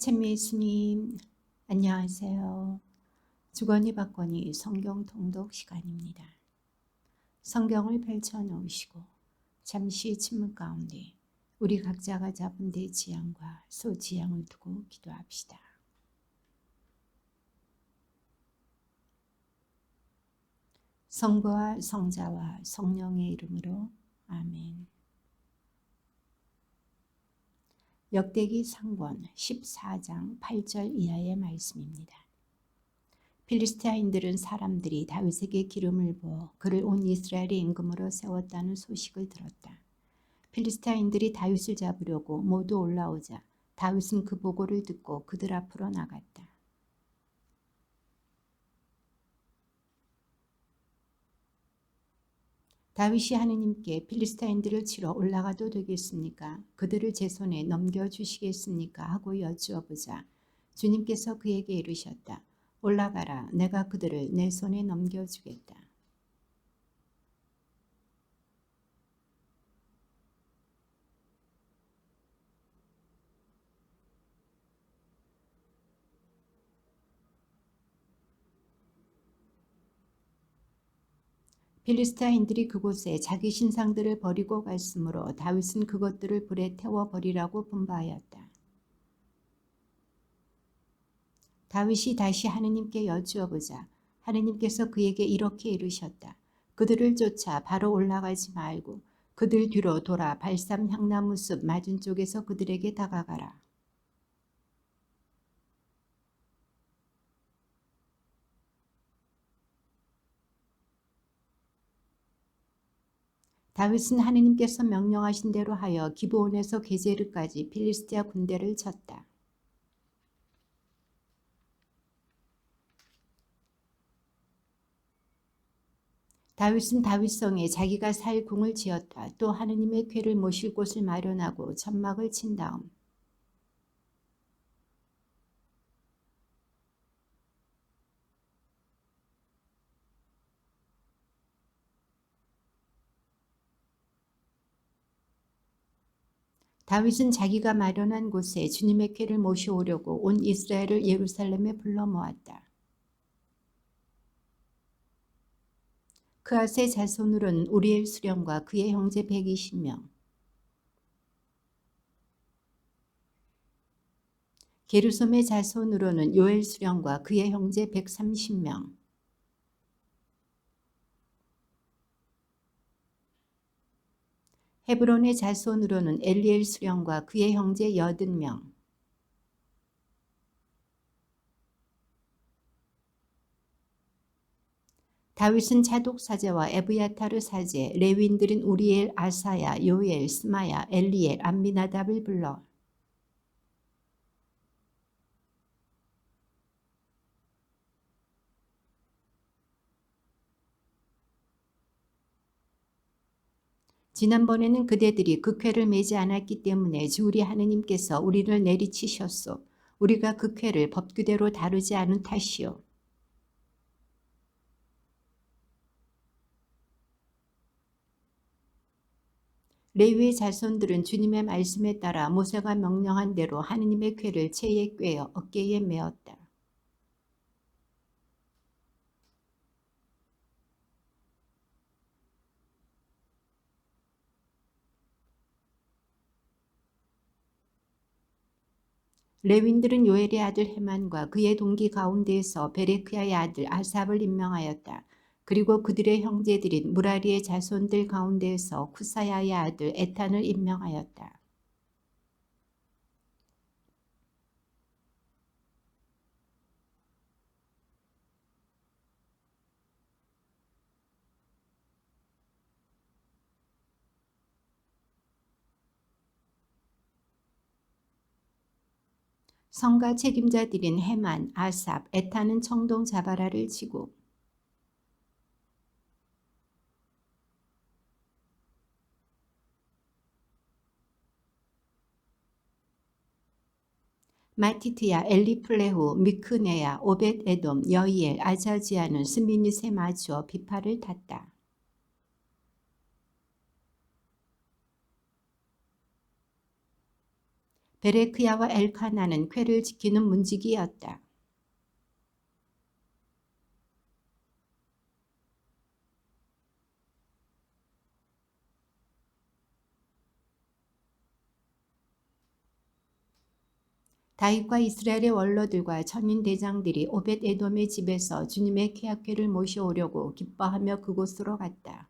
찬미 예수님, 안녕하세요. 주거니 받거니 성경 통독 시간입니다. 성경을 펼쳐 놓으시고 잠시 침묵 가운데 우리 각자가 잡은 대 지향과 소지향을 두고 기도합시다. 성부와 성자와 성령의 이름으로 아멘. 역대기 상권 14장 8절 이하의 말씀입니다. 필리스티아인들은 사람들이 다윗에게 기름을 부어 그를 온 이스라엘의 임금으로 세웠다는 소식을 들었다. 필리스티아인들이 다윗을 잡으려고 모두 올라오자 다윗은 그 보고를 듣고 그들 앞으로 나갔다. 다윗이 하느님께 필리스티아인들을 치러 올라가도 되겠습니까? 그들을 제 손에 넘겨주시겠습니까? 하고 여쭈어보자 주님께서 그에게 이르셨다. 올라가라. 내가 그들을 내 손에 넘겨주겠다. 필리스타인들이 그곳에 자기 신상들을 버리고 갔으므로 다윗은 그것들을 불에 태워 버리라고 분바하였다. 다윗이 다시 하느님께 여쭈어보자 하느님께서 그에게 이렇게 이르셨다. 그들을 쫓아 바로 올라가지 말고 그들 뒤로 돌아 발삼 향나무 숲 맞은 쪽에서 그들에게 다가가라. 다윗은 하느님께서 명령하신 대로 하여 기브온에서 게제르까지 필리스티아 군대를 쳤다. 다윗은 다윗성에 자기가 살 궁을 지었다. 또 하느님의 궤를 모실 곳을 마련하고 천막을 친 다음 다윗은 자기가 마련한 곳에 주님의 궤를 모셔오려고 온 이스라엘을 예루살렘에 불러 모았다. 그앗의 자손으로는 우리엘 수령과 그의 형제 120명, 게르솜의 자손으로는 요엘 수령과 그의 형제 130명, 헤브론의 자손으로는 엘리엘 수령과 그의 형제 80명, 다윗은 차독 사제와 에브야타르 사제, 레위인들인 우리엘, 아사야, 요엘, 스마야, 엘리엘, 암미나답을 불러 지난번에는 그대들이 그 궤를 매지 않았기 때문에 주 우리 하느님께서 우리를 내리치셨소. 우리가 그 궤를 법규대로 다루지 않은 탓이요. 레위의 자손들은 주님의 말씀에 따라 모세가 명령한 대로 하느님의 궤를 채에 꿰어 어깨에 메었다. 레윈들은 요엘의 아들 헤만과 그의 동기 가운데에서 베레크야의 아들 아삽을 임명하였다. 그리고 그들의 형제들인 무라리의 자손들 가운데에서 쿠사야의 아들 에탄을 임명하였다. 성가 책임자들인 헤만, 아삽, 에탄은 청동 자바라를 치고 마티트야, 엘리플레후, 미크네야, 오벳 에돔, 여이엘, 아자지아는 스미닛에 맞추어 비파를 탔다. 베레크야와 엘카나는 궤를 지키는 문지기였다. 다윗과 이스라엘의 원로들과 천인 대장들이 오벳 에돔의 집에서 주님의 계약궤를 모셔오려고 기뻐하며 그곳으로 갔다.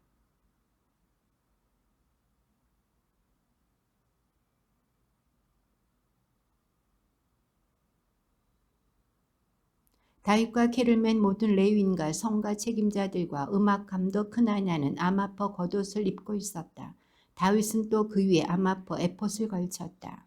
다윗과 궤를 맨 모든 레위인과 성가 책임자들과 음악 감독 크나냐는 아마퍼 겉옷을 입고 있었다. 다윗은 또 그 위에 아마퍼 에봇을 걸쳤다.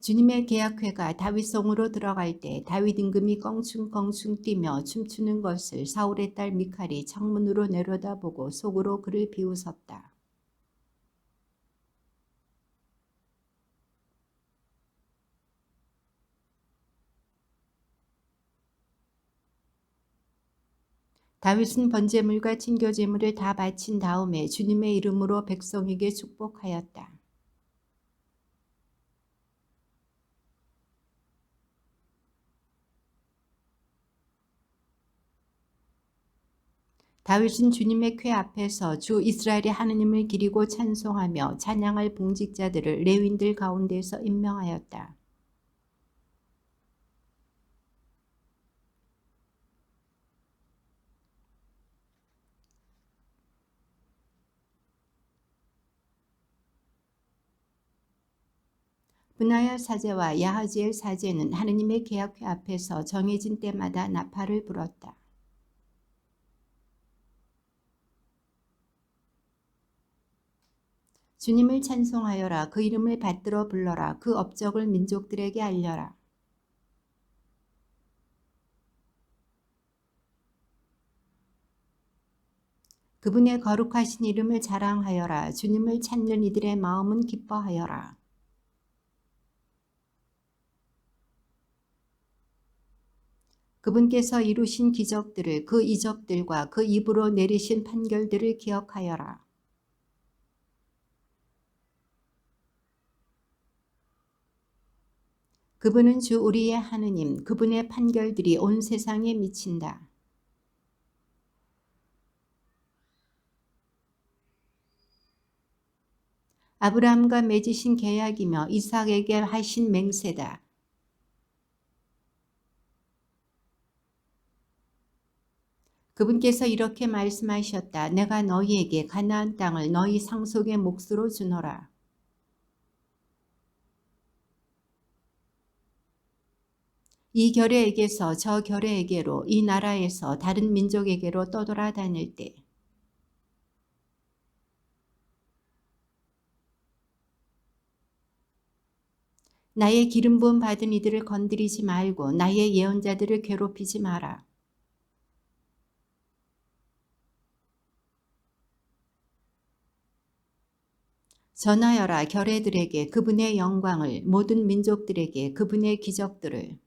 주님의 계약궤가 다윗성으로 들어갈 때 다윗 임금이 껑충껑충 뛰며 춤추는 것을 사울의 딸 미칼이 창문으로 내려다보고 속으로 그를 비웃었다. 다윗은 번제물과 친교제물을 다 바친 다음에 주님의 이름으로 백성에게 축복하였다. 다윗은 주님의 궤 앞에서 주 이스라엘의 하느님을 기리고 찬송하며 찬양할 봉직자들을 레위인들 가운데서 임명하였다. 브나야 사제와 야하지엘 사제는 하느님의 계약궤 앞에서 정해진 때마다 나팔을 불었다. 주님을 찬송하여라. 그 이름을 받들어 불러라. 그 업적을 민족들에게 알려라. 그분의 거룩하신 이름을 자랑하여라. 주님을 찾는 이들의 마음은 기뻐하여라. 그분께서 이루신 기적들을, 그 이적들과 그 입으로 내리신 판결들을 기억하여라. 그분은 주 우리의 하느님, 그분의 판결들이 온 세상에 미친다. 아브라함과 맺으신 계약이며 이삭에게 하신 맹세다. 그분께서 이렇게 말씀하셨다. 내가 너희에게 가나안 땅을 너희 상속의 몫으로 주노라. 이 결례에게서 저 결례에게로, 이 나라에서 다른 민족에게로 떠돌아다닐 때 나의 기름 부음 받은 이들을 건드리지 말고 나의 예언자들을 괴롭히지 마라. 전하여라. 결례들에게 그분의 영광을, 모든 민족들에게 그분의 기적들을.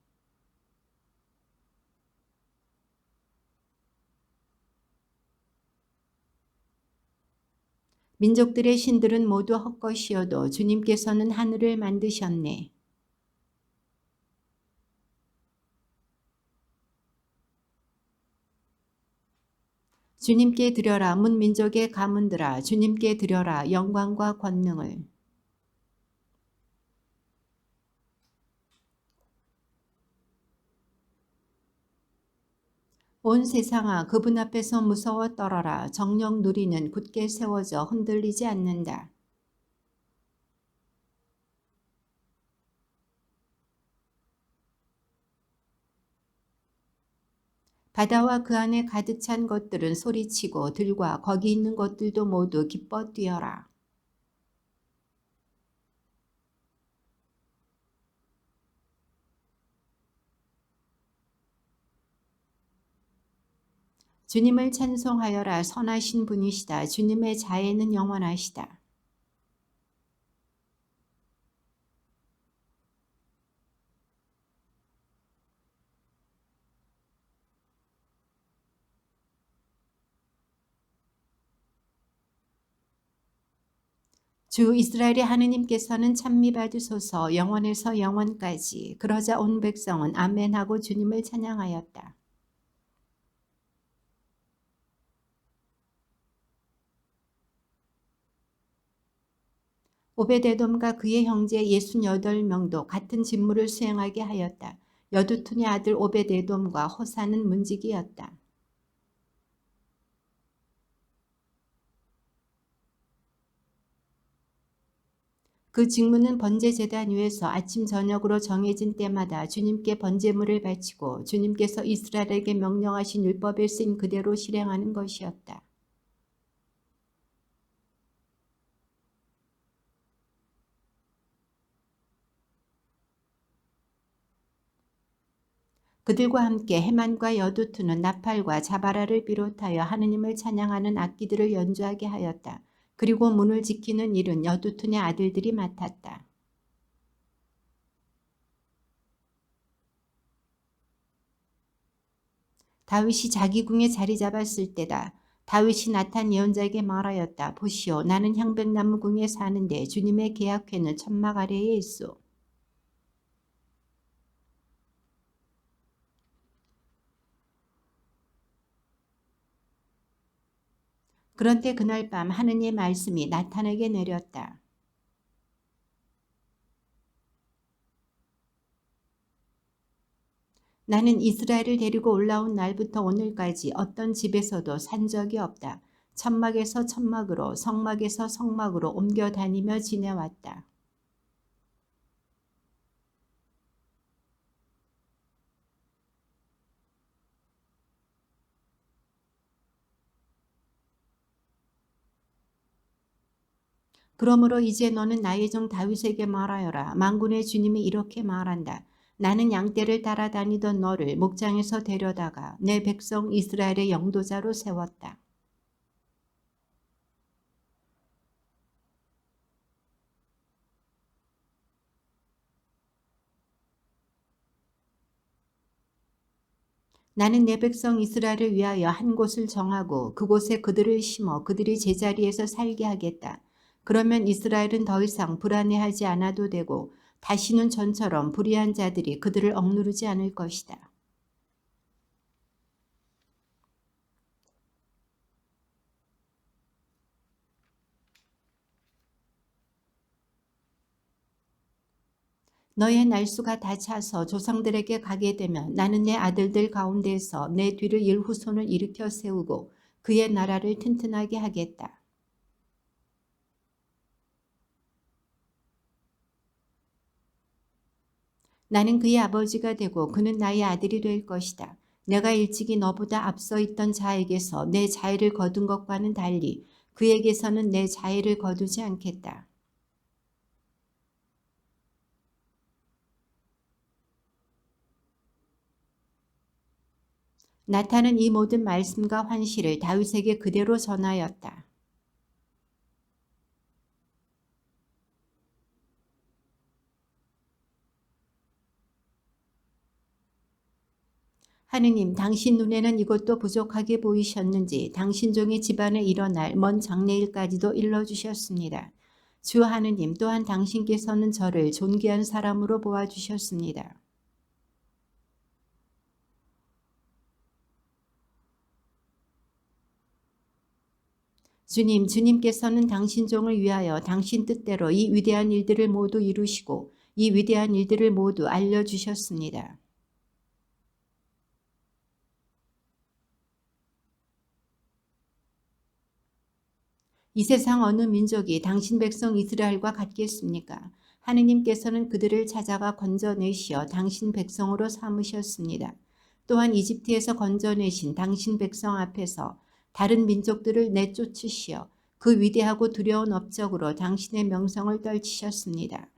민족들의 신들은 모두 헛것이어도 주님께서는 하늘을 만드셨네. 주님께 드려라. 문민족의 가문들아, 주님께 드려라. 영광과 권능을. 온 세상아, 그분 앞에서 무서워 떨어라. 정령 누리는 굳게 세워져 흔들리지 않는다. 바다와 그 안에 가득 찬 것들은 소리치고 들과 거기 있는 것들도 모두 기뻐 뛰어라. 주님을 찬송하여라. 선하신 분이시다. 주님의 자애는 영원하시다. 주 이스라엘의 하느님께서는 찬미받으소서 영원에서 영원까지. 그러자 온 백성은 아멘하고 주님을 찬양하였다. 오베데돔과 그의 형제 68명도 같은 직무를 수행하게 하였다. 여두툰의 아들 오베데돔과 호사는 문지기였다. 그 직무는 번제제단 위에서 아침 저녁으로 정해진 때마다 주님께 번제물을 바치고 주님께서 이스라엘에게 명령하신 율법에 쓰인 그대로 실행하는 것이었다. 그들과 함께 헤만과 여두투는 나팔과 자바라를 비롯하여 하느님을 찬양하는 악기들을 연주하게 하였다. 그리고 문을 지키는 일은 여두툰의 아들들이 맡았다. 다윗이 자기 궁에 자리 잡았을 때다. 다윗이 나탄 예언자에게 말하였다. 보시오, 나는 향백나무 궁에 사는데 주님의 계약궤는 천막 아래에 있소. 그런데 그날 밤 하느님의 말씀이 나탄에게 내렸다. 나는 이스라엘을 데리고 올라온 날부터 오늘까지 어떤 집에서도 산 적이 없다. 천막에서 천막으로 성막에서 성막으로 옮겨 다니며 지내왔다. 그러므로 이제 너는 나의 종 다윗에게 말하여라. 만군의 주님이 이렇게 말한다. 나는 양떼를 따라다니던 너를 목장에서 데려다가 내 백성 이스라엘의 영도자로 세웠다. 나는 내 백성 이스라엘을 위하여 한 곳을 정하고 그곳에 그들을 심어 그들이 제자리에서 살게 하겠다. 그러면 이스라엘은 더 이상 불안해하지 않아도 되고 다시는 전처럼 불의한 자들이 그들을 억누르지 않을 것이다. 너의 날수가 다 차서 조상들에게 가게 되면 나는 내 아들들 가운데에서 내 뒤를 이을 후손을 일으켜 세우고 그의 나라를 튼튼하게 하겠다. 나는 그의 아버지가 되고 그는 나의 아들이 될 것이다. 내가 일찍이 너보다 앞서 있던 자에게서 내 자의를 거둔 것과는 달리 그에게서는 내 자의를 거두지 않겠다. 나탄은 이 모든 말씀과 환시를 다윗에게 그대로 전하였다. 하느님, 당신 눈에는 이것도 부족하게 보이셨는지 당신 종의 집안에 일어날 먼 장래일까지도 일러주셨습니다. 주 하느님 또한 당신께서는 저를 존귀한 사람으로 보아주셨습니다. 주님, 주님께서는 당신 종을 위하여 당신 뜻대로 이 위대한 일들을 모두 이루시고 이 위대한 일들을 모두 알려주셨습니다. 이 세상 어느 민족이 당신 백성 이스라엘과 같겠습니까? 하느님께서는 그들을 찾아가 건져내시어 당신 백성으로 삼으셨습니다. 또한 이집트에서 건져내신 당신 백성 앞에서 다른 민족들을 내쫓으시어 그 위대하고 두려운 업적으로 당신의 명성을 떨치셨습니다.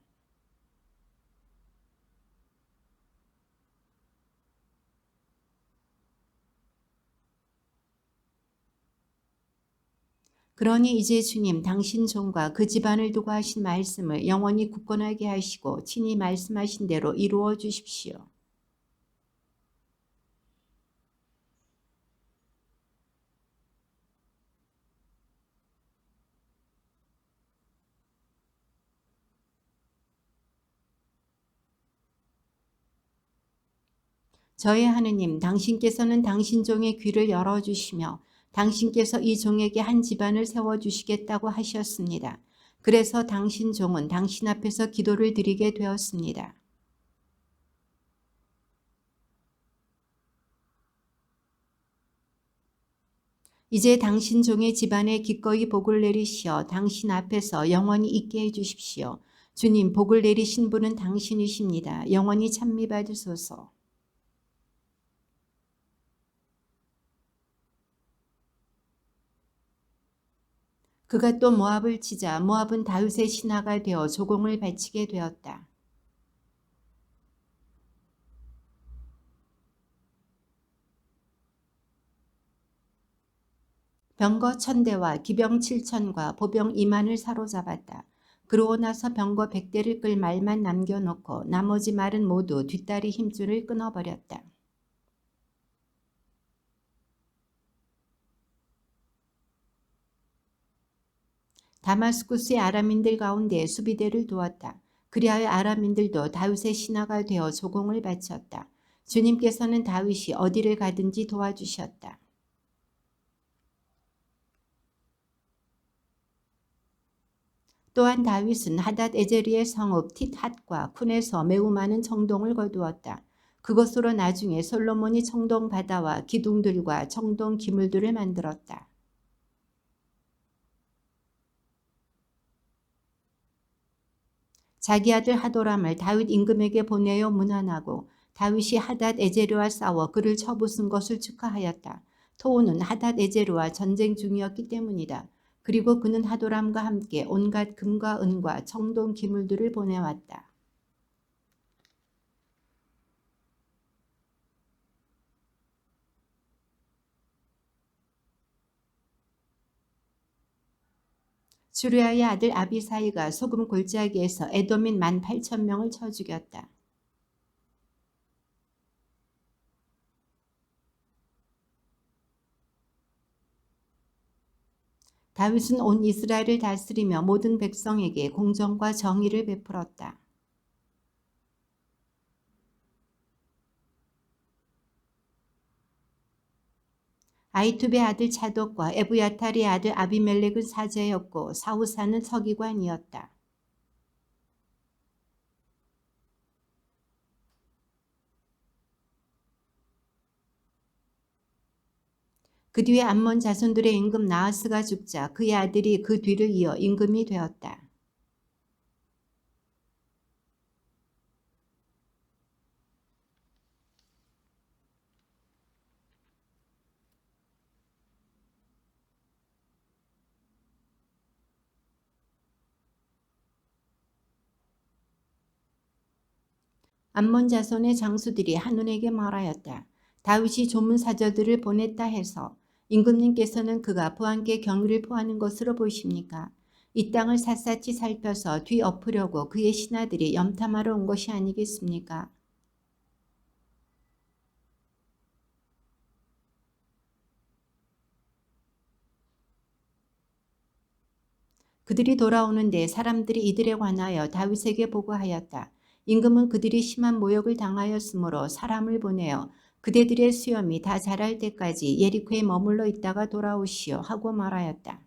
그러니 이제 주님 당신 종과 그 집안을 두고 하신 말씀을 영원히 굳건하게 하시고 친히 말씀하신 대로 이루어 주십시오. 저의 하느님, 당신께서는 당신 종의 귀를 열어주시며 당신께서 이 종에게 한 집안을 세워주시겠다고 하셨습니다. 그래서 당신 종은 당신 앞에서 기도를 드리게 되었습니다. 이제 당신 종의 집안에 기꺼이 복을 내리시어 당신 앞에서 영원히 있게 해주십시오. 주님, 복을 내리신 분은 당신이십니다. 영원히 찬미받으소서. 그가 또 모압을 치자 모압은 다윗의 신하가 되어 조공을 바치게 되었다. 병거 1000대와 기병 7000과 보병 2만을 사로잡았다. 그러고 나서 병거 100대를 끌 말만 남겨놓고 나머지 말은 모두 뒷다리 힘줄을 끊어버렸다. 다마스쿠스의 아람인들 가운데 수비대를 두었다. 그리하여 아람인들도 다윗의 신하가 되어 조공을 바쳤다. 주님께서는 다윗이 어디를 가든지 도와주셨다. 또한 다윗은 하닷 에제르의 성읍 틱핫과 쿤에서 매우 많은 청동을 거두었다. 그것으로 나중에 솔로몬이 청동 바다와 기둥들과 청동 기물들을 만들었다. 자기 아들 하도람을 다윗 임금에게 보내어 문안하고 다윗이 하닷 에제르와 싸워 그를 쳐부순 것을 축하하였다. 토우는 하닷 에제르와 전쟁 중이었기 때문이다. 그리고 그는 하도람과 함께 온갖 금과 은과 청동 기물들을 보내왔다. 수르야의 아들 아비사이가 소금 골짜기에서 에돔인 18,000명을 쳐 죽였다. 다윗은 온 이스라엘을 다스리며 모든 백성에게 공정과 정의를 베풀었다. 아이투베 아들 차독과 에브야탈의 아들 아비멜렉은 사제였고 사후사는 서기관이었다. 그 뒤에 암몬 자손들의 임금 나하스가 죽자 그의 아들이 그 뒤를 이어 임금이 되었다. 암몬 자손의 장수들이 한눈에게 말하였다. 다윗이 조문 사저들을 보냈다 해서 임금님께서는 그가 부하께 경의를 표하는 것으로 보십니까? 이 땅을 샅샅이 살펴서 뒤엎으려고 그의 신하들이 염탐하러 온 것이 아니겠습니까? 그들이 돌아오는데 사람들이 이들에 관하여 다윗에게 보고하였다. 임금은 그들이 심한 모욕을 당하였으므로 사람을 보내어 그대들의 수염이 다 자랄 때까지 예리코에 머물러 있다가 돌아오시오 하고 말하였다.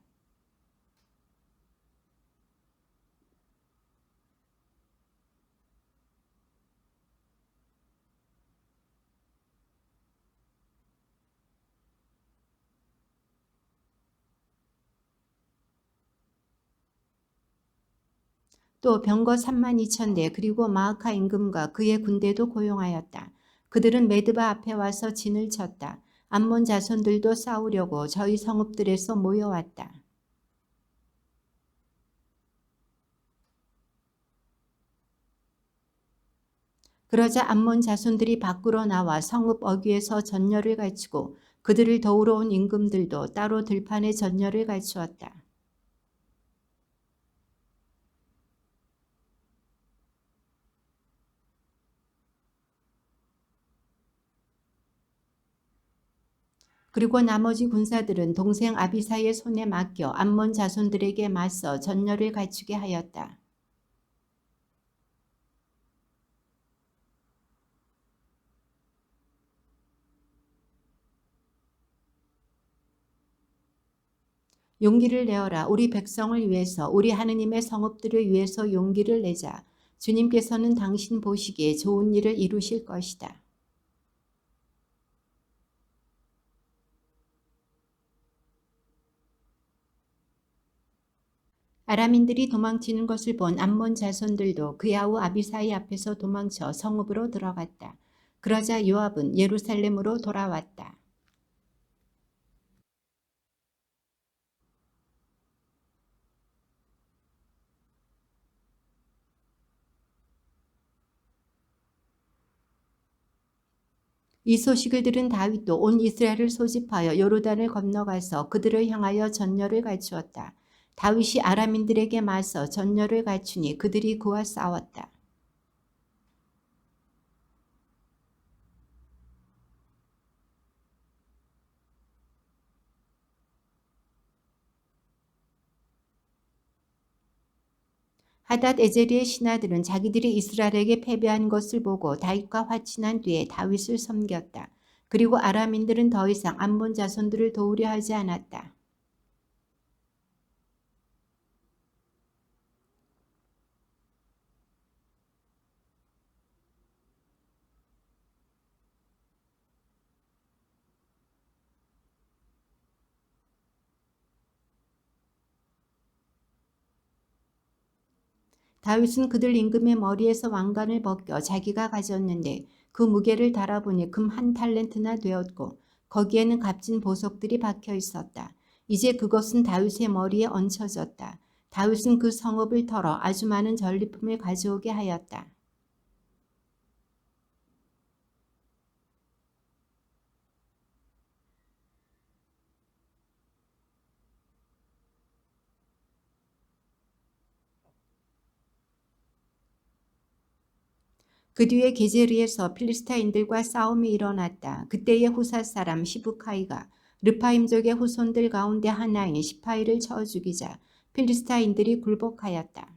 또 병거 32,000대 그리고 마아카 임금과 그의 군대도 고용하였다. 그들은 메드바 앞에 와서 진을 쳤다. 암몬 자손들도 싸우려고 저희 성읍들에서 모여왔다. 그러자 암몬 자손들이 밖으로 나와 성읍 어귀에서 전열을 갖추고 그들을 도우러 온 임금들도 따로 들판에 전열을 갖추었다. 그리고 나머지 군사들은 동생 아비사의 손에 맡겨 암몬 자손들에게 맞서 전열을 갖추게 하였다. 용기를 내어라. 우리 백성을 위해서, 우리 하느님의 성읍들을 위해서 용기를 내자. 주님께서는 당신 보시기에 좋은 일을 이루실 것이다. 아람인들이 도망치는 것을 본 암몬 자손들도 그 아우 아비사이 앞에서 도망쳐 성읍으로 들어갔다. 그러자 요압은 예루살렘으로 돌아왔다. 이 소식을 들은 다윗도 온 이스라엘을 소집하여 요르단을 건너가서 그들을 향하여 전열을 갖추었다. 다윗이 아람인들에게 맞서 전열을 갖추니 그들이 그와 싸웠다. 하닷 에제리의 신하들은 자기들이 이스라엘에게 패배한 것을 보고 다윗과 화친한 뒤에 다윗을 섬겼다. 그리고 아람인들은 더 이상 암몬 자손들을 도우려 하지 않았다. 다윗은 그들 임금의 머리에서 왕관을 벗겨 자기가 가졌는데 그 무게를 달아보니 금 1달란트나 되었고 거기에는 값진 보석들이 박혀 있었다. 이제 그것은 다윗의 머리에 얹혀졌다. 다윗은 그 성읍을 털어 아주 많은 전리품을 가져오게 하였다. 그 뒤에 게제리에서 필리스타인들과 싸움이 일어났다. 그때의 후사 사람 시브카이가 르파임족의 후손들 가운데 하나인 시파이를 쳐 죽이자 필리스타인들이 굴복하였다.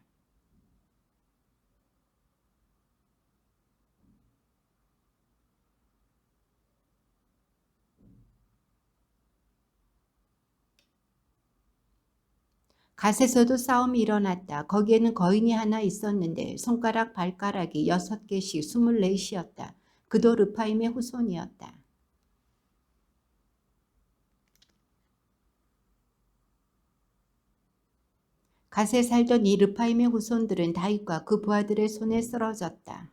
갓에서도 싸움이 일어났다. 거기에는 거인이 하나 있었는데 손가락 발가락이 6개씩 24이었다. 그도 르파임의 후손이었다. 갓에 살던 이 르파임의 후손들은 다윗과 그 부하들의 손에 쓰러졌다.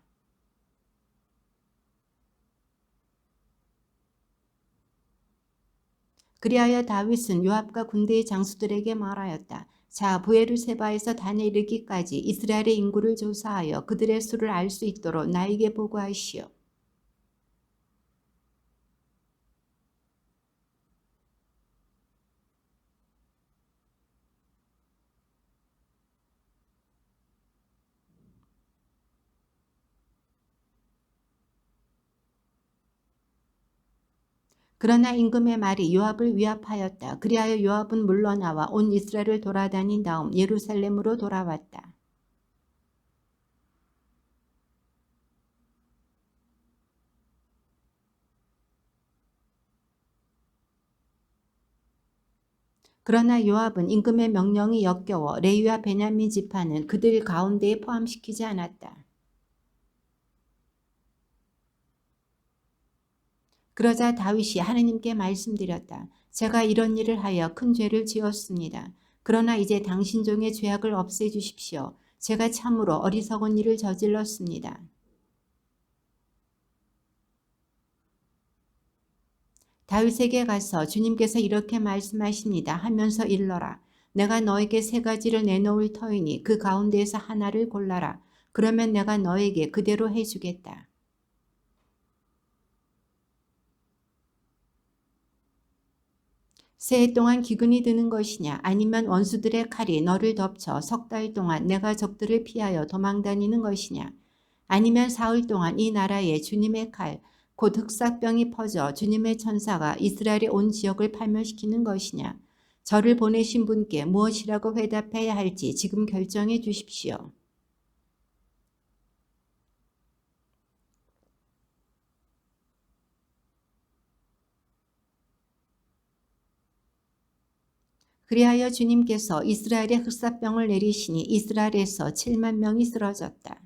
그리하여 다윗은 요압과 군대의 장수들에게 말하였다. 자, 브에르세바에서 단에 이르기까지 이스라엘의 인구를 조사하여 그들의 수를 알 수 있도록 나에게 보고하시오. 그러나 임금의 말이 요압을 위압하였다. 그리하여 요압은 물러나와 온 이스라엘을 돌아다닌 다음 예루살렘으로 돌아왔다. 그러나 요압은 임금의 명령이 역겨워 레위와 베냐민 지파는 그들 가운데에 포함시키지 않았다. 그러자 다윗이 하느님께 말씀드렸다. 제가 이런 일을 하여 큰 죄를 지었습니다. 그러나 이제 당신 종의 죄악을 없애주십시오. 제가 참으로 어리석은 일을 저질렀습니다. 다윗에게 가서 주님께서 이렇게 말씀하십니다 하면서 일러라. 내가 너에게 3가지를 내놓을 터이니 그 가운데에서 하나를 골라라. 그러면 내가 너에게 그대로 해주겠다. 새해 동안 기근이 드는 것이냐 아니면 원수들의 칼이 너를 덮쳐 3달 동안 내가 적들을 피하여 도망다니는 것이냐 아니면 사흘 동안 이 나라에 주님의 칼, 곧 흑사병이 퍼져 주님의 천사가 이스라엘의 온 지역을 파멸시키는 것이냐. 저를 보내신 분께 무엇이라고 회답해야 할지 지금 결정해 주십시오. 그리하여 주님께서 이스라엘에 흑사병을 내리시니 이스라엘에서 7만 명이 쓰러졌다.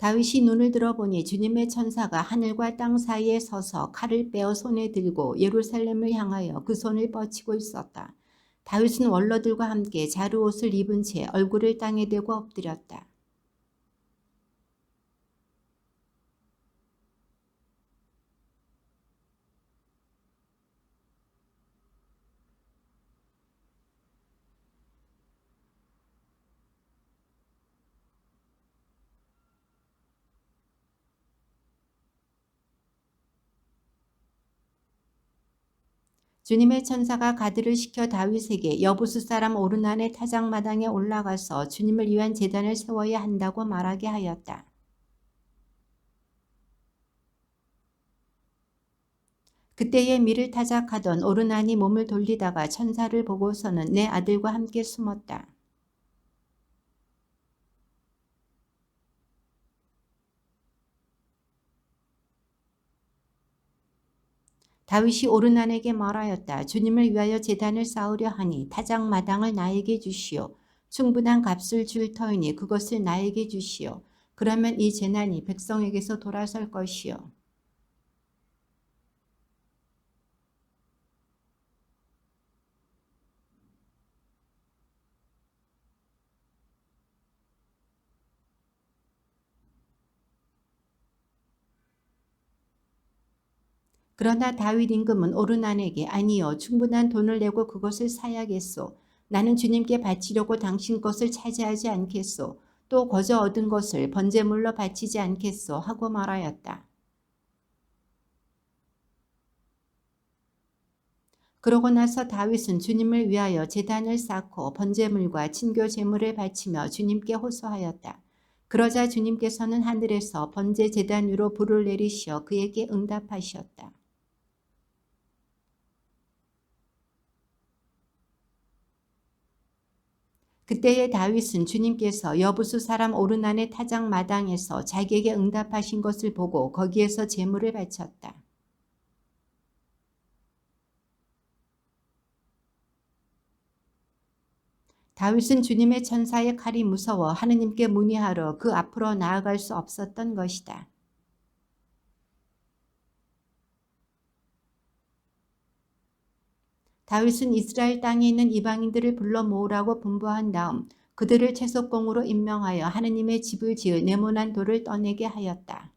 다윗이 눈을 들어보니 주님의 천사가 하늘과 땅 사이에 서서 칼을 빼어 손에 들고 예루살렘을 향하여 그 손을 뻗치고 있었다. 다윗은 원로들과 함께 자루옷을 입은 채 얼굴을 땅에 대고 엎드렸다. 주님의 천사가 가드를 시켜 다윗에게 여부수 사람 오르난의 타작마당에 올라가서 주님을 위한 제단을 세워야 한다고 말하게 하였다. 그때에 밀을 타작하던 오르난이 몸을 돌리다가 천사를 보고서는 내 아들과 함께 숨었다. 다윗이 오르난에게 말하였다. 주님을 위하여 제단을 쌓으려 하니 타작마당을 나에게 주시오. 충분한 값을 줄 터이니 그것을 나에게 주시오. 그러면 이 재난이 백성에게서 돌아설 것이오. 그러나 다윗 임금은 오르난에게 아니요 충분한 돈을 내고 그것을 사야겠소. 나는 주님께 바치려고 당신 것을 차지하지 않겠소. 또 거저 얻은 것을 번제물로 바치지 않겠소 하고 말하였다. 그러고 나서 다윗은 주님을 위하여 제단을 쌓고 번제물과 친교 제물을 바치며 주님께 호소하였다. 그러자 주님께서는 하늘에서 번제 제단 위로 불을 내리시어 그에게 응답하셨다. 그때에 다윗은 주님께서 여부수 사람 오르난의 타작 마당에서 자기에게 응답하신 것을 보고 거기에서 제물을 바쳤다. 다윗은 주님의 천사의 칼이 무서워 하느님께 문의하러 그 앞으로 나아갈 수 없었던 것이다. 다윗은 이스라엘 땅에 있는 이방인들을 불러 모으라고 분부한 다음 그들을 채석공으로 임명하여 하느님의 집을 지을 네모난 돌을 떠내게 하였다.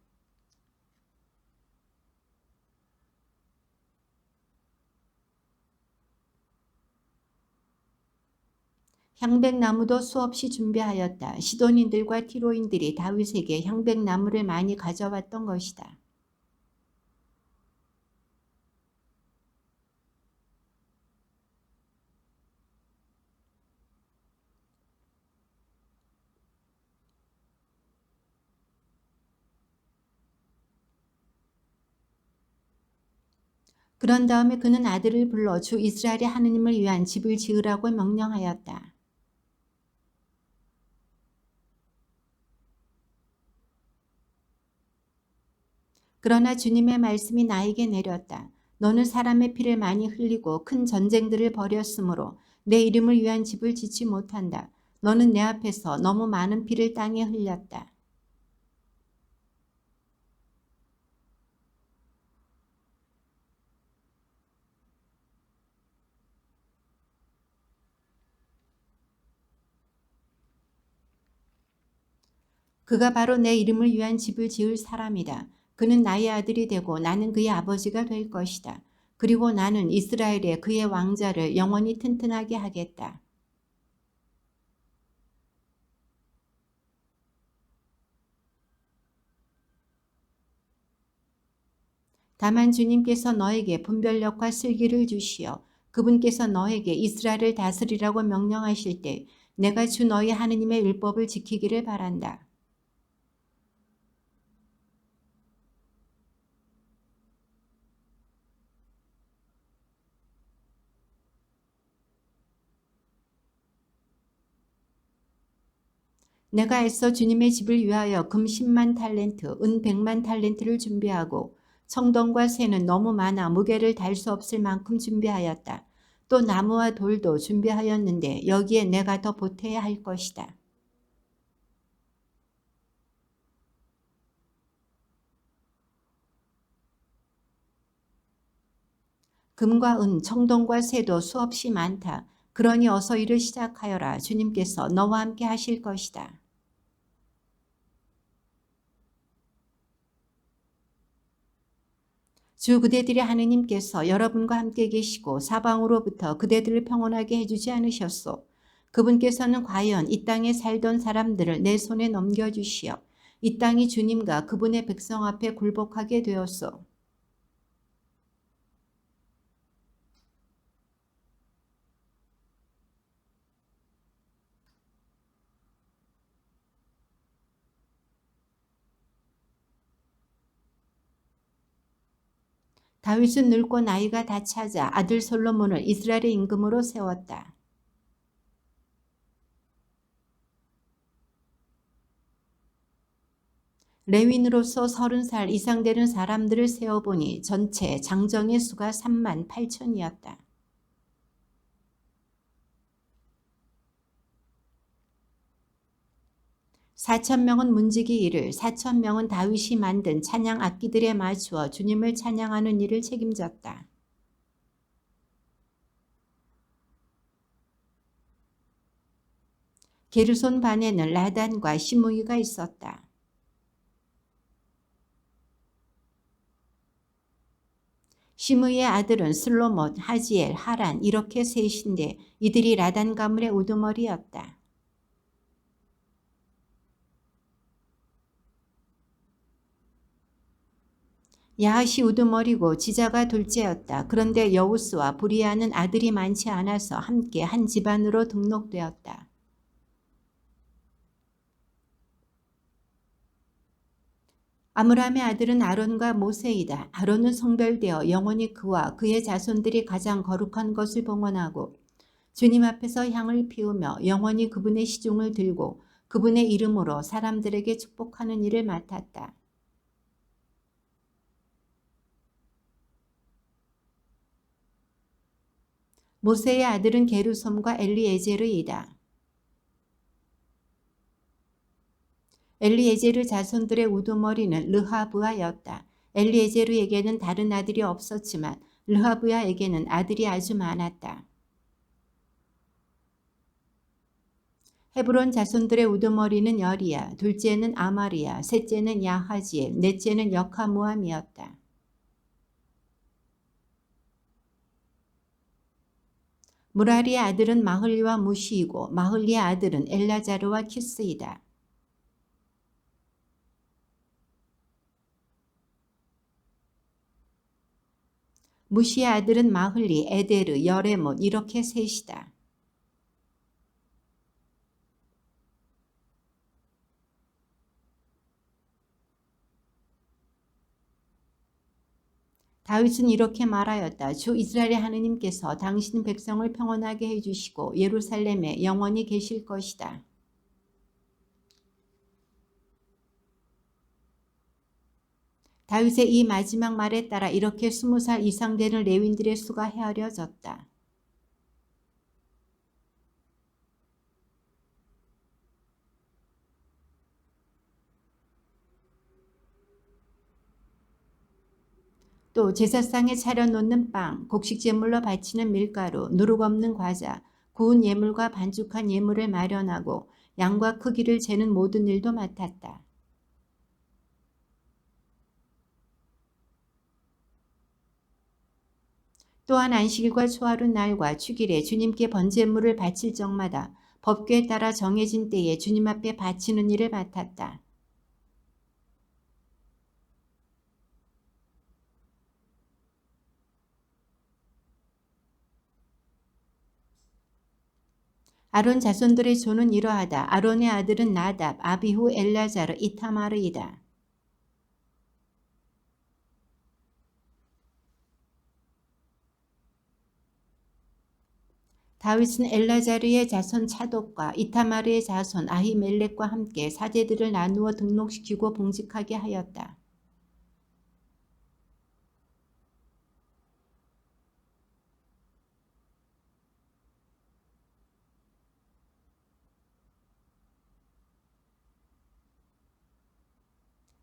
향백나무도 수없이 준비하였다. 시돈인들과 티로인들이 다윗에게 향백나무를 많이 가져왔던 것이다. 그런 다음에 그는 아들을 불러 주 이스라엘의 하느님을 위한 집을 지으라고 명령하였다. 그러나 주님의 말씀이 나에게 내렸다. 너는 사람의 피를 많이 흘리고 큰 전쟁들을 벌였으므로 내 이름을 위한 집을 짓지 못한다. 너는 내 앞에서 너무 많은 피를 땅에 흘렸다. 그가 바로 내 이름을 위한 집을 지을 사람이다. 그는 나의 아들이 되고 나는 그의 아버지가 될 것이다. 그리고 나는 이스라엘에 그의 왕자를 영원히 튼튼하게 하겠다. 다만 주님께서 너에게 분별력과 슬기를 주시어 그분께서 너에게 이스라엘을 다스리라고 명령하실 때 내가 주 너희 하느님의 율법을 지키기를 바란다. 내가 애써 주님의 집을 위하여 금 10만 탈렌트, 은 100만 탈렌트를 준비하고 청동과 쇠는 너무 많아 무게를 달 수 없을 만큼 준비하였다. 또 나무와 돌도 준비하였는데 여기에 내가 더 보태야 할 것이다. 금과 은, 청동과 쇠도 수없이 많다. 그러니 어서 일을 시작하여라. 주님께서 너와 함께 하실 것이다. 주 그대들의 하느님께서 여러분과 함께 계시고 사방으로부터 그대들을 평온하게 해주지 않으셨소. 그분께서는 과연 이 땅에 살던 사람들을 내 손에 넘겨주시어 이 땅이 주님과 그분의 백성 앞에 굴복하게 되었소. 다윗은 늙고 나이가 다 차자 아들 솔로몬을 이스라엘의 임금으로 세웠다. 레윈으로서 30살 이상 되는 사람들을 세어보니 전체 장정의 수가 3만 8천이었다. 4,000명은 문지기 일을, 4,000명은 다윗이 만든 찬양 악기들에 맞추어 주님을 찬양하는 일을 책임졌다. 게르손 반에는 라단과 시므이가 있었다. 시므이의 아들은 슬로못, 하지엘, 하란 이렇게 셋인데 이들이 라단 가문의 우두머리였다. 야핫이 우두머리고 지자가 둘째였다. 그런데 여우스와 부리아는 아들이 많지 않아서 함께 한 집안으로 등록되었다. 아므람의 아들은 아론과 모세이다. 아론은 성별되어 영원히 그와 그의 자손들이 가장 거룩한 것을 봉헌하고 주님 앞에서 향을 피우며 영원히 그분의 시중을 들고 그분의 이름으로 사람들에게 축복하는 일을 맡았다. 모세의 아들은 게르솜과 엘리에제르이다. 엘리에제르 자손들의 우두머리는 르하브아였다. 엘리에제르에게는 다른 아들이 없었지만 르하브아에게는 아들이 아주 많았다. 헤브론 자손들의 우두머리는 여리야, 둘째는 아마리야, 셋째는 야하지엘, 넷째는 여카무암이었다. 무라리의 아들은 마흘리와 무시이고 마흘리의 아들은 엘라자르와 키스이다. 무시의 아들은 마흘리, 에데르, 여레못 이렇게 셋이다. 다윗은 이렇게 말하였다. 주 이스라엘의 하느님께서 당신 백성을 평온하게 해주시고 예루살렘에 영원히 계실 것이다. 다윗의 이 마지막 말에 따라 이렇게 20살 이상 되는 레윈들의 수가 헤아려졌다. 또 제사상에 차려놓는 빵, 곡식 제물로 바치는 밀가루, 누룩 없는 과자, 구운 예물과 반죽한 예물을 마련하고 양과 크기를 재는 모든 일도 맡았다. 또한 안식일과 초하루 날과 축일에 주님께 번제물을 바칠 적마다 법궤에 따라 정해진 때에 주님 앞에 바치는 일을 맡았다. 아론 자손들의 조는 이러하다. 아론의 아들은 나답, 아비후, 엘라자르, 이타마르이다. 다윗은 엘라자르의 자손 차독과 이타마르의 자손 아히멜렉과 함께 사제들을 나누어 등록시키고 봉직하게 하였다.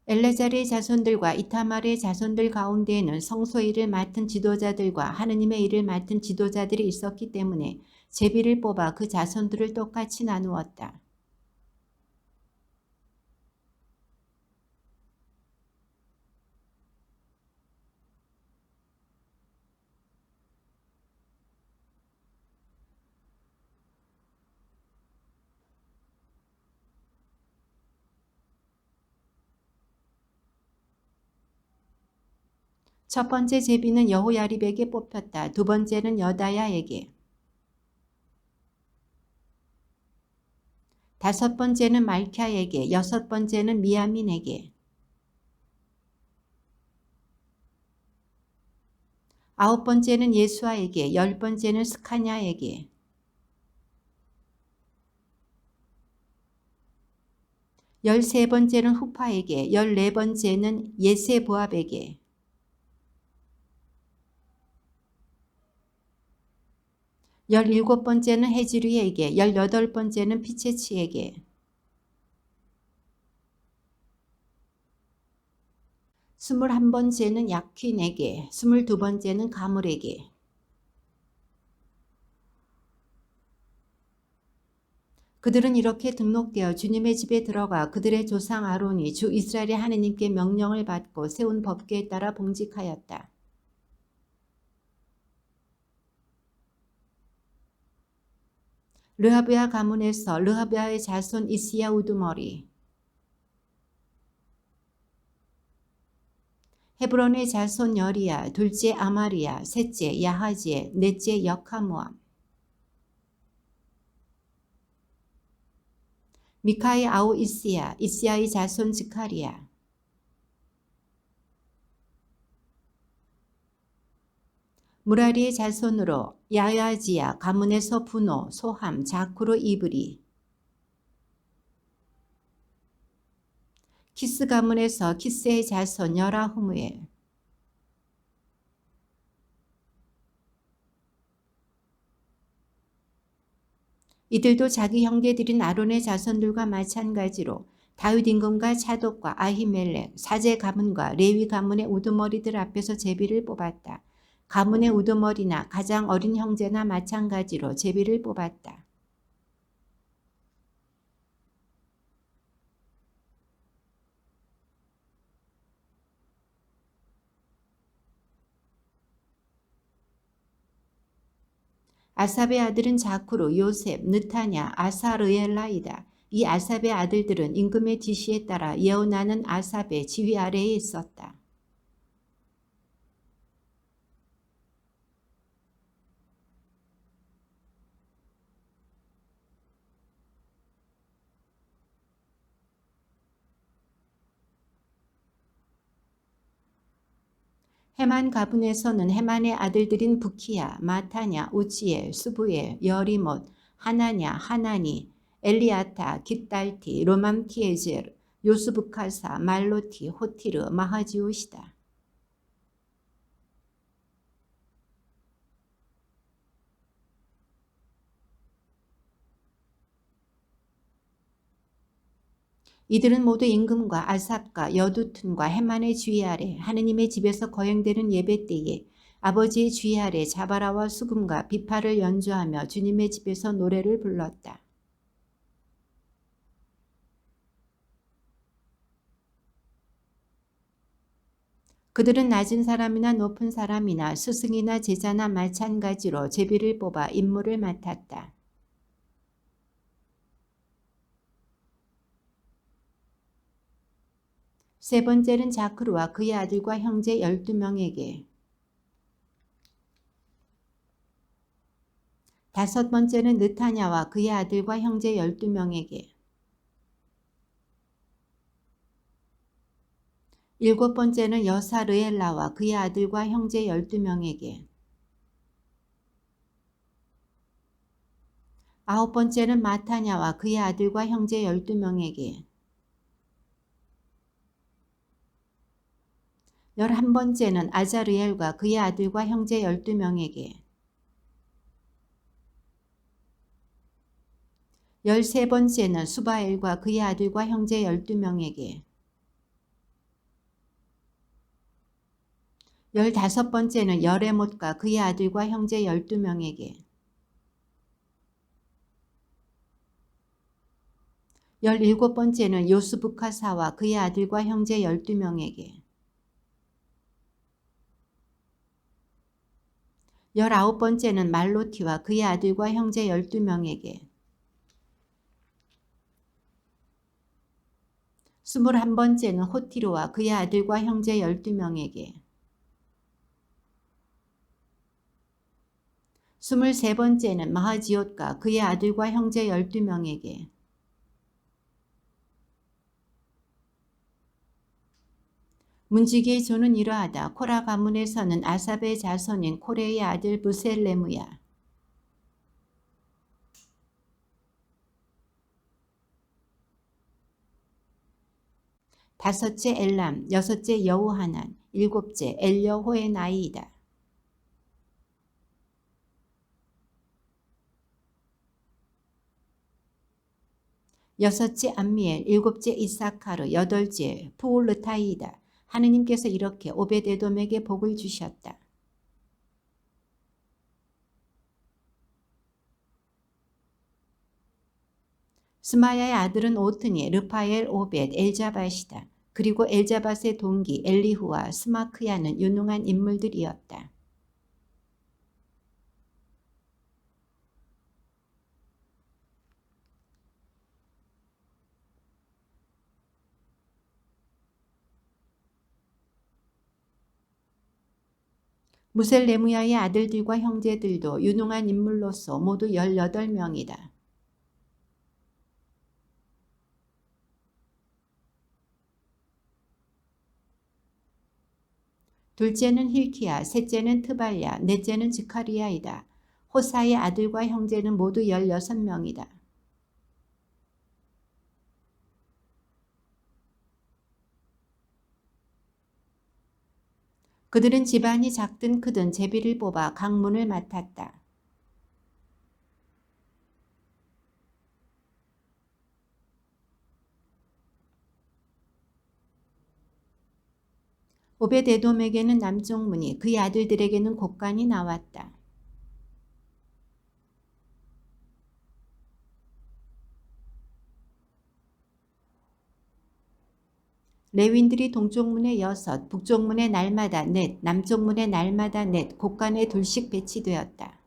엘레자르의 자손들과 이타마르의 자손들 가운데에는 성소 일을 맡은 지도자들과 하느님의 일을 맡은 지도자들이 있었기 때문에 제비를 뽑아 그 자손들을 똑같이 나누었다. 첫 번째 제비는 여호야립에게 뽑혔다. 두 번째는 여다야에게. 다섯 번째는 말캬에게. 여섯 번째는 미야민에게. 아홉 번째는 예수아에게. 열 번째는 스카냐에게. 열세 번째는 후파에게. 14번째는 예세보압에게. 17번째는 헤즈리에게. 18번째는 피체치에게. 21번째는 야퀸에게. 22번째는 가물에게. 그들은 이렇게 등록되어 주님의 집에 들어가 그들의 조상 아론이 주 이스라엘의 하느님께 명령을 받고 세운 법궤에 따라 봉직하였다. 르하브야 가문에서 르하브야의 자손 이스야 우두머리. 헤브론의 자손 여리야, 둘째 아마리야, 셋째 야하지엘, 넷째 역하무암. 미카의 아우 이스야, 이스야의 자손 즈카리야. 무라리의 자손으로 야야지야 가문에서 분호, 소함, 자쿠르 이브리. 키스 가문에서 키스의 자손 여라후무엘. 이들도 자기 형제들인 아론의 자손들과 마찬가지로 다윗 임금과 차독과 아히멜렉, 사제 가문과 레위 가문의 우두머리들 앞에서 제비를 뽑았다. 가문의 우두머리나 가장 어린 형제나 마찬가지로 제비를 뽑았다. 아삽의 아들은 자쿠르, 요셉, 느타냐, 아사르엘라이다. 이 아삽의 아들들은 임금의 지시에 따라 예언하는 아삽의 지휘 아래에 있었다. 헤만 가문에서는 헤만의 아들들인 부키야, 마타냐, 우지엘, 수부엘, 여리못, 하나냐, 하나니, 엘리아타, 깃달티, 로맘티에젤, 요스부카사, 말로티, 호티르, 마하지우시다. 이들은 모두 임금과 아삽과 여두툰과 헤만의 주의 아래 하느님의 집에서 거행되는 예배 때에 아버지의 주의 아래 자바라와 수금과 비파를 연주하며 주님의 집에서 노래를 불렀다. 그들은 낮은 사람이나 높은 사람이나 스승이나 제자나 마찬가지로 제비를 뽑아 임무를 맡았다. 세 번째는 자크루와 그의 아들과 형제 12명에게. 다섯 번째는 느타냐와 그의 아들과 형제 12명에게. 일곱 번째는 여사르엘라와 그의 아들과 형제 12명에게. 9번째는 마타냐와 그의 아들과 형제 12명에게 11번째는 아자르엘과 그의 아들과 형제 12명에게 13번째는 수바엘과 그의 아들과 형제 12명에게 15번째는 여레못과 그의 아들과 형제 12명에게 17번째는 요스부카사와 그의 아들과 형제 12명에게 19번째는 말로티와 그의 아들과 형제 12명에게 21번째는 호티르와 그의 아들과 형제 12명에게 23번째는 마하지옷과 그의 아들과 형제 12명에게 '문지기의 조는 이러하다. 코라 가문에서는 아삽의 자손인 코레의 아들 브셀레무야. 다섯째 엘람, 여섯째 여호하난, 일곱째 엘여호에나이이다. 여섯째 암미엘, 일곱째 이사카르, 여덟째 푸울르타이이다. 하느님께서 이렇게 오벳에돔에게 복을 주셨다. 스마야의 아들은 오트니, 르파엘, 오벳, 엘자밧이다. 그리고 엘자밧의 동기 엘리후와 스마크야는 유능한 인물들이었다. 무셀레무야의 아들들과 형제들도 유능한 인물로서 모두 18명이다. 둘째는 힐키야, 셋째는 트발야, 넷째는 지카리야이다. 호사의 아들과 형제는 모두 16명이다. 그들은 집안이 작든 크든 제비를 뽑아 강문을 맡았다. 오벳에돔에게는 남쪽 문이, 그의 아들들에게는 곡간이 나왔다. 레윈들이 동쪽 문에 6, 북쪽 문에 날마다 4, 남쪽 문에 날마다 4, 곡간에 둘씩 배치되었다.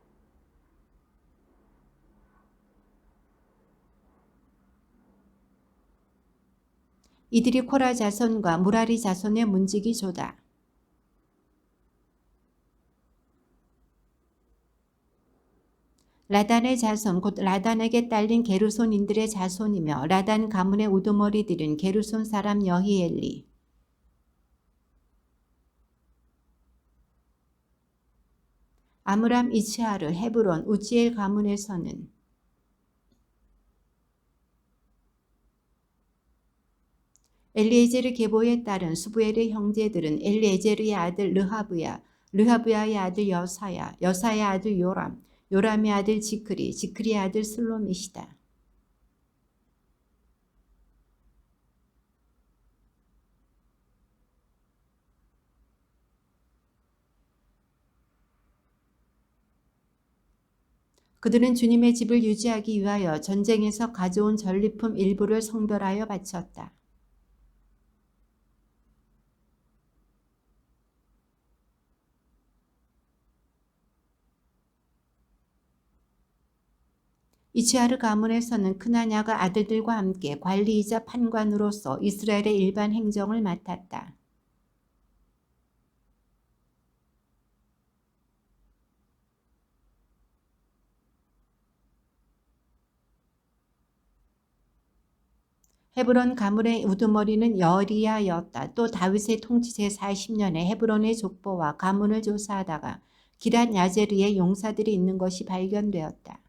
이들이 코라 자손과 무라리 자손의 문지기 조다. 라단의 자손 곧 라단에게 딸린 게르손인들의 자손이며 라단 가문의 우두머리들은 게르손 사람 여히엘리, 아므람, 이츠하르, 헤브론, 우지엘 가문에서는 엘리에제르 계보에 따른 수부엘의 형제들은 엘리에제르의 아들 르하브야, 르하브야의 아들 여사야, 여사의 아들 요람, 요람의 아들 지크리, 지크리의 아들 슬로밋이다. 그들은 주님의 집을 유지하기 위하여 전쟁에서 가져온 전리품 일부를 성별하여 바쳤다. 이츠하르 가문에서는 크나냐가 아들들과 함께 관리이자 판관으로서 이스라엘의 일반 행정을 맡았다. 헤브론 가문의 우두머리는 여리야였다. 또 다윗의 통치 제40년에 헤브론의 족보와 가문을 조사하다가 기랏 야제르의 용사들이 있는 것이 발견되었다.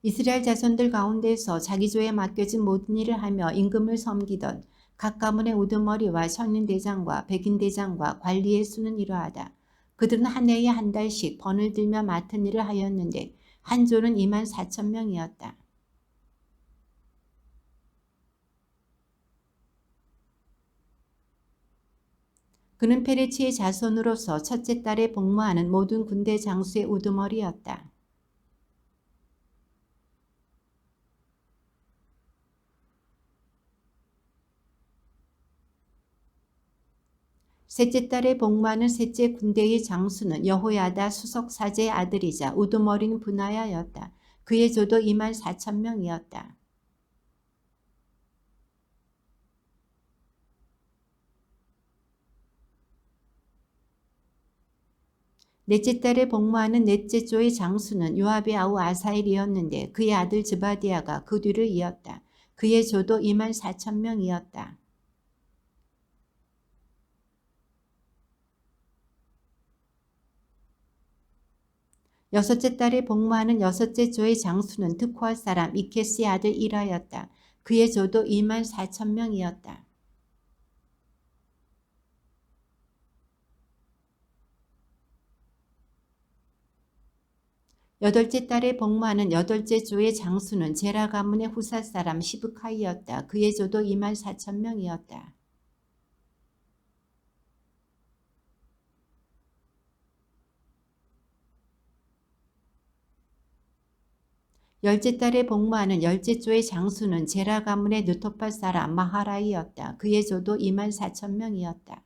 이스라엘 자손들 가운데서 자기 조에 맡겨진 모든 일을 하며 임금을 섬기던 각 가문의 우두머리와 청년대장과 백인대장과 관리의 수는 이러하다. 그들은 한 해에 한 달씩 번을 들며 맡은 일을 하였는데 한 조는 2만 4천 명이었다. 그는 페레치의 자손으로서 첫째 딸에 복무하는 모든 군대 장수의 우두머리였다. 셋째 딸에 복무하는 셋째 군대의 장수는 여호야다 수석사제의 아들이자 우두머리는 분하야였다. 그의 조도 2만 4천 명이었다. 넷째 딸에 복무하는 넷째 조의 장수는 요압의 아우 아사엘이었는데 그의 아들 즈바디아가 그 뒤를 이었다. 그의 조도 2만 4천 명이었다. 여섯째 딸에 복무하는 여섯째 조의 장수는 특호할 사람 이케스의 아들 이라였다. 그의 조도 2만 4천 명이었다. 여덟째 딸에 복무하는 여덟째 조의 장수는 제라 가문의 후사 사람 시브카이였다. 그의 조도 2만 4천 명이었다. 열째 딸에 복무하는 열째 조의 장수는 제라 가문의 느토파 사람 마하라이였다. 그의 조도 2만 4천 명이었다.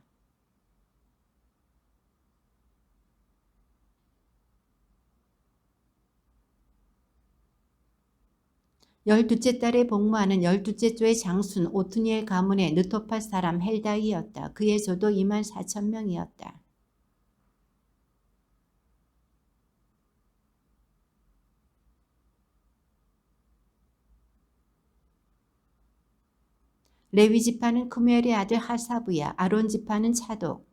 열두째 딸에 복무하는 열두째 조의 장수는 오투니엘 가문의 느토파 사람 헬다이였다. 그의 조도 2만 4천 명이었다. 레위 지파는 크무엘의 아들 하사브야, 아론 지파는 차독,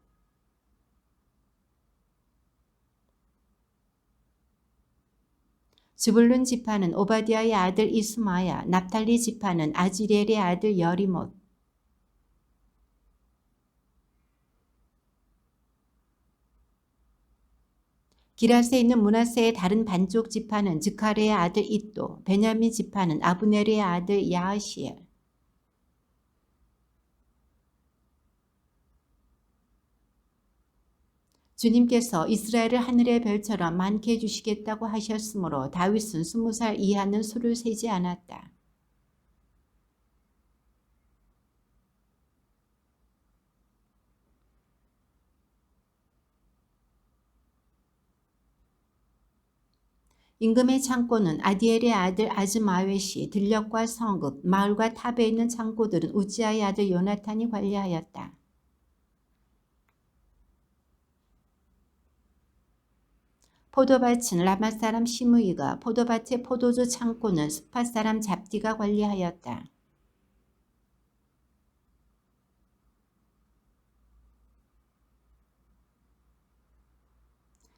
스불룬 지파는 오바디아의 아들 이스마야, 납탈리 지파는 아지리엘의 아들 여리못, 기라스에 있는 므낫세의 다른 반쪽 지파는 즈카르의 아들 이또, 베냐민 지파는 아브넬의 아들 야하시엘, 주님께서 이스라엘을 하늘의 별처럼 많게 해주시겠다고 하셨으므로 다윗은 20살 이하는 수를 세지 않았다. 임금의 창고는 아디엘의 아들 아즈마웨시, 들녘과 성읍, 마을과 탑에 있는 창고들은 우지아의 아들 요나탄이 관리하였다. 포도밭은 라마 사람 시므이가, 포도밭의 포도주 창고는 스파 사람 잡디가 관리하였다.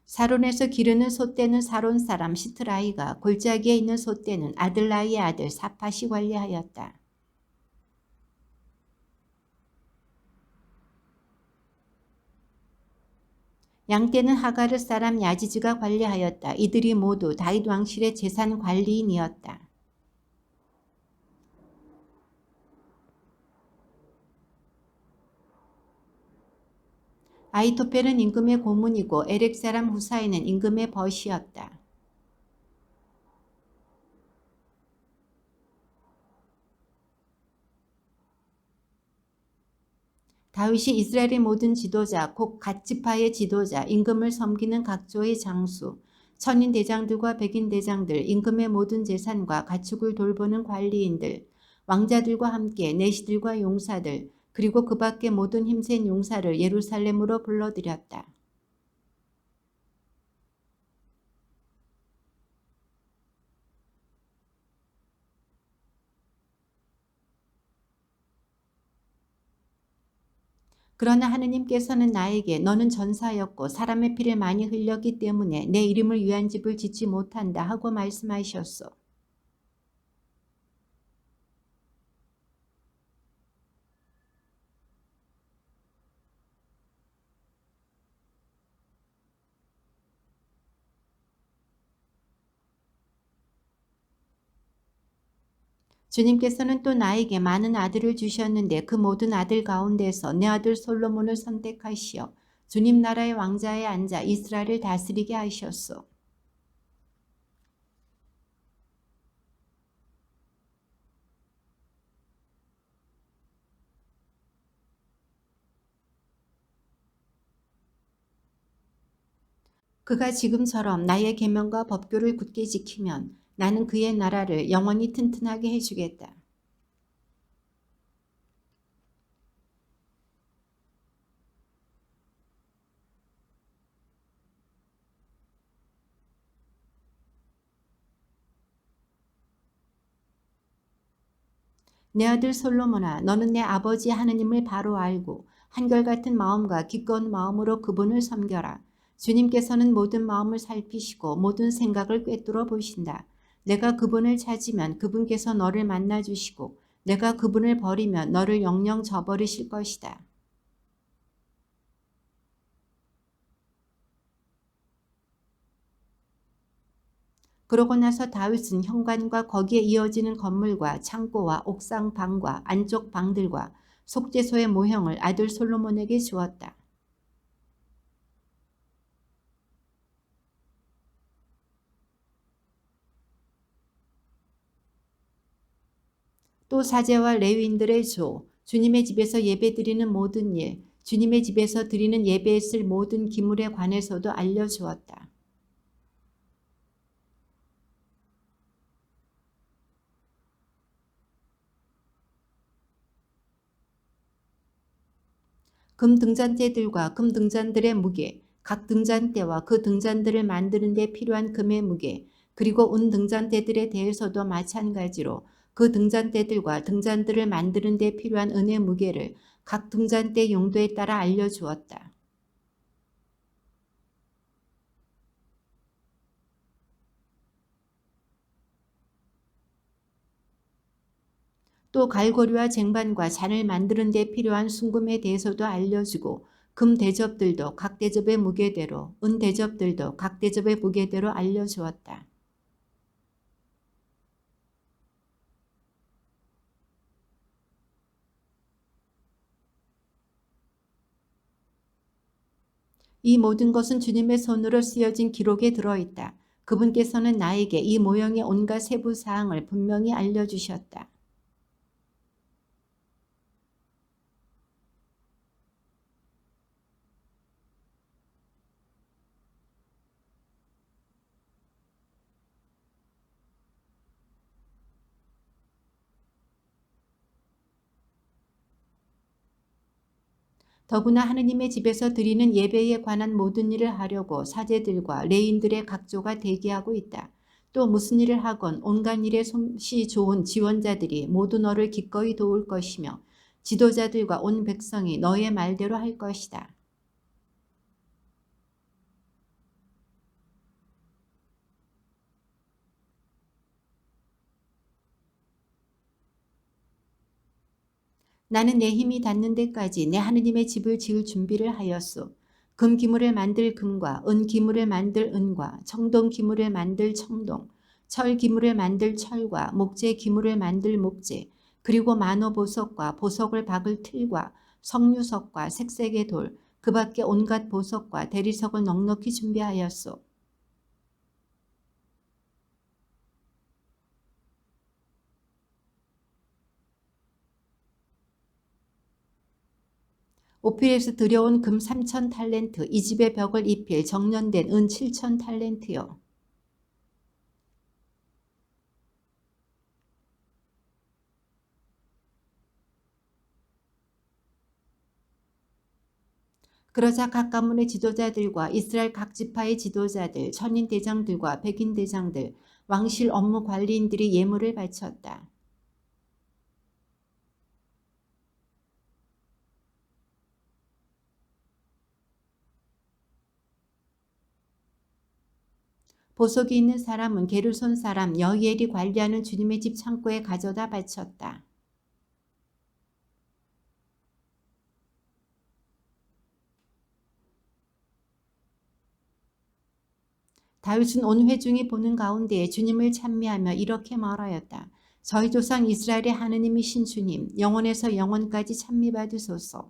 사론에서 기르는 소떼는 사론 사람 시트라이가, 골짜기에 있는 소떼는 아들라이의 아들 사팟이 관리하였다. 양떼는 하가르 사람 야지즈가 관리하였다. 이들이 모두 다윗 왕실의 재산 관리인이었다. 아히토펠은 임금의 고문이고 에렉 사람 후사이는 임금의 벗이었다. 다윗이 이스라엘의 모든 지도자, 곧 갓 지파의 지도자, 임금을 섬기는 각조의 장수, 천인 대장들과 백인 대장들, 임금의 모든 재산과 가축을 돌보는 관리인들, 왕자들과 함께 내시들과 용사들, 그리고 그 밖의 모든 힘센 용사를 예루살렘으로 불러들였다. 그러나 하느님께서는 나에게 너는 전사였고 사람의 피를 많이 흘렸기 때문에 내 이름을 위한 집을 짓지 못한다 하고 말씀하셨소. 주님께서는 또 나에게 많은 아들을 주셨는데 그 모든 아들 가운데서 내 아들 솔로몬을 선택하시어 주님 나라의 왕자에 앉아 이스라엘을 다스리게 하셨소. 그가 지금처럼 나의 계명과 법규를 굳게 지키면 나는 그의 나라를 영원히 튼튼하게 해주겠다. 내 아들 솔로몬아, 너는 내 아버지 하느님을 바로 알고 한결같은 마음과 기꺼운 마음으로 그분을 섬겨라. 주님께서는 모든 마음을 살피시고 모든 생각을 꿰뚫어 보신다. 내가 그분을 찾으면 그분께서 너를 만나 주시고 내가 그분을 버리면 너를 영영 저버리실 것이다. 그러고 나서 다윗은 현관과 거기에 이어지는 건물과 창고와 옥상 방과 안쪽 방들과 속죄소의 모형을 아들 솔로몬에게 주었다. 또 사제와 레위인들의 조, 주님의 집에서 예배드리는 모든 일, 주님의 집에서 드리는 예배에 쓸 모든 기물에 관해서도 알려주었다. 금 등잔대들과 금 등잔들의 무게, 각 등잔대와 그 등잔들을 만드는 데 필요한 금의 무게, 그리고 은 등잔대들에 대해서도 마찬가지로 그 등잔대들과 등잔들을 만드는 데 필요한 은의 무게를 각 등잔대 용도에 따라 알려주었다. 또 갈고리와 쟁반과 잔을 만드는 데 필요한 순금에 대해서도 알려주고 금 대접들도 각 대접의 무게대로 은 대접들도 각 대접의 무게대로 알려주었다. 이 모든 것은 주님의 손으로 쓰여진 기록에 들어있다. 그분께서는 나에게 이 모형의 온갖 세부 사항을 분명히 알려주셨다. 더구나 하느님의 집에서 드리는 예배에 관한 모든 일을 하려고 사제들과 레인들의 각조가 대기하고 있다. 또 무슨 일을 하건 온갖 일에 솜씨 좋은 지원자들이 모두 너를 기꺼이 도울 것이며 지도자들과 온 백성이 너의 말대로 할 것이다. 나는 내 힘이 닿는 데까지 내 하느님의 집을 지을 준비를 하였소. 금 기물을 만들 금과 은 기물을 만들 은과 청동 기물을 만들 청동, 철 기물을 만들 철과 목재 기물을 만들 목재, 그리고 만호 보석과 보석을 박을 틀과 석류석과 색색의 돌, 그 밖에 온갖 보석과 대리석을 넉넉히 준비하였소. 오필에서 들여온 금 3천 탈렌트, 이 집의 벽을 입힐 정련된 은 7천 탈렌트요. 그러자 각 가문의 지도자들과 이스라엘 각 지파의 지도자들, 천인 대장들과 백인 대장들, 왕실 업무 관리인들이 예물을 바쳤다. 보석이 있는 사람은 게르손 사람 여히엘이 관리하는 주님의 집 창고에 가져다 바쳤다. 다윗은 온 회중이 보는 가운데에 주님을 찬미하며 이렇게 말하였다. 저희 조상 이스라엘의 하느님이신 주님, 영원에서 영원까지 찬미받으소서.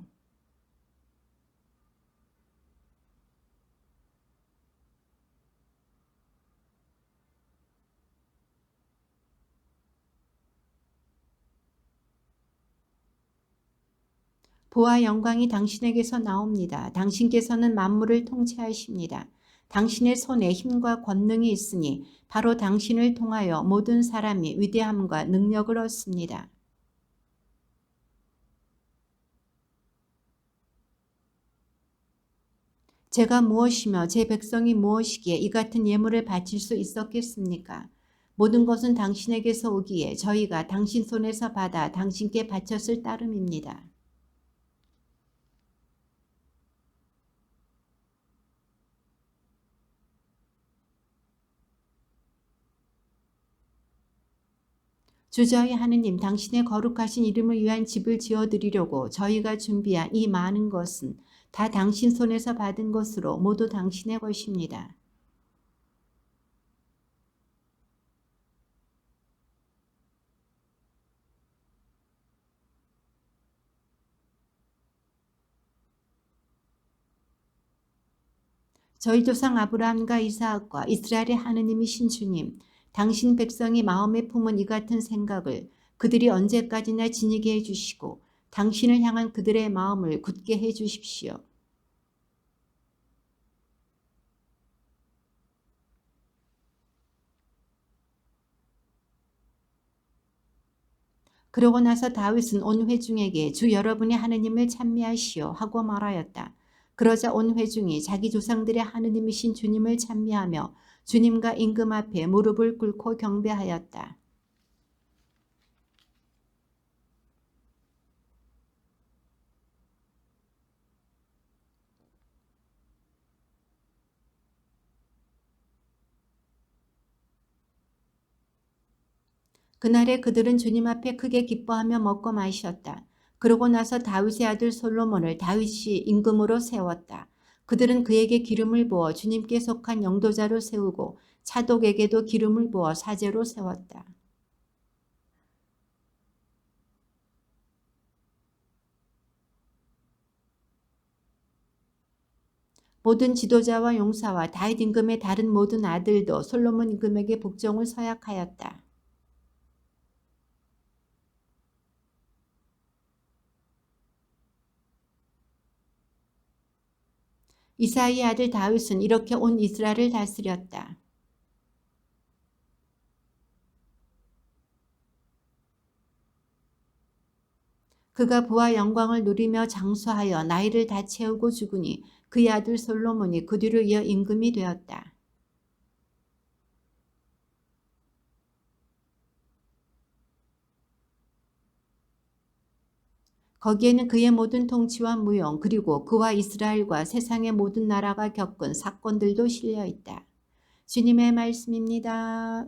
보아 영광이 당신에게서 나옵니다. 당신께서는 만물을 통치하십니다. 당신의 손에 힘과 권능이 있으니 바로 당신을 통하여 모든 사람이 위대함과 능력을 얻습니다. 제가 무엇이며 제 백성이 무엇이기에 이 같은 예물을 바칠 수 있었겠습니까? 모든 것은 당신에게서 오기에 저희가 당신 손에서 받아 당신께 바쳤을 따름입니다. 주 저희 하느님, 당신의 거룩하신 이름을 위한 집을 지어드리려고 저희가 준비한 이 많은 것은 다 당신 손에서 받은 것으로 모두 당신의 것입니다. 저희 조상 아브라함과 이사학과 이스라엘의 하느님이신 주님, 당신 백성이 마음에 품은 이 같은 생각을 그들이 언제까지나 지니게 해주시고 당신을 향한 그들의 마음을 굳게 해주십시오. 그러고 나서 다윗은 온 회중에게 주 여러분의 하느님을 찬미하시오 하고 말하였다. 그러자 온 회중이 자기 조상들의 하느님이신 주님을 찬미하며 주님과 임금 앞에 무릎을 꿇고 경배하였다. 그날에 그들은 주님 앞에 크게 기뻐하며 먹고 마셨다. 그러고 나서 다윗의 아들 솔로몬을 다윗이 임금으로 세웠다. 그들은 그에게 기름을 부어 주님께 속한 영도자로 세우고 차독에게도 기름을 부어 사제로 세웠다. 모든 지도자와 용사와 다윗 임금의 다른 모든 아들도 솔로몬 임금에게 복종을 서약하였다. 이사이의 아들 다윗은 이렇게 온 이스라엘을 다스렸다. 그가 부와 영광을 누리며 장수하여 나이를 다 채우고 죽으니 그의 아들 솔로몬이 그 뒤를 이어 임금이 되었다. 거기에는 그의 모든 통치와 무용 그리고 그와 이스라엘과 세상의 모든 나라가 겪은 사건들도 실려 있다. 주님의 말씀입니다.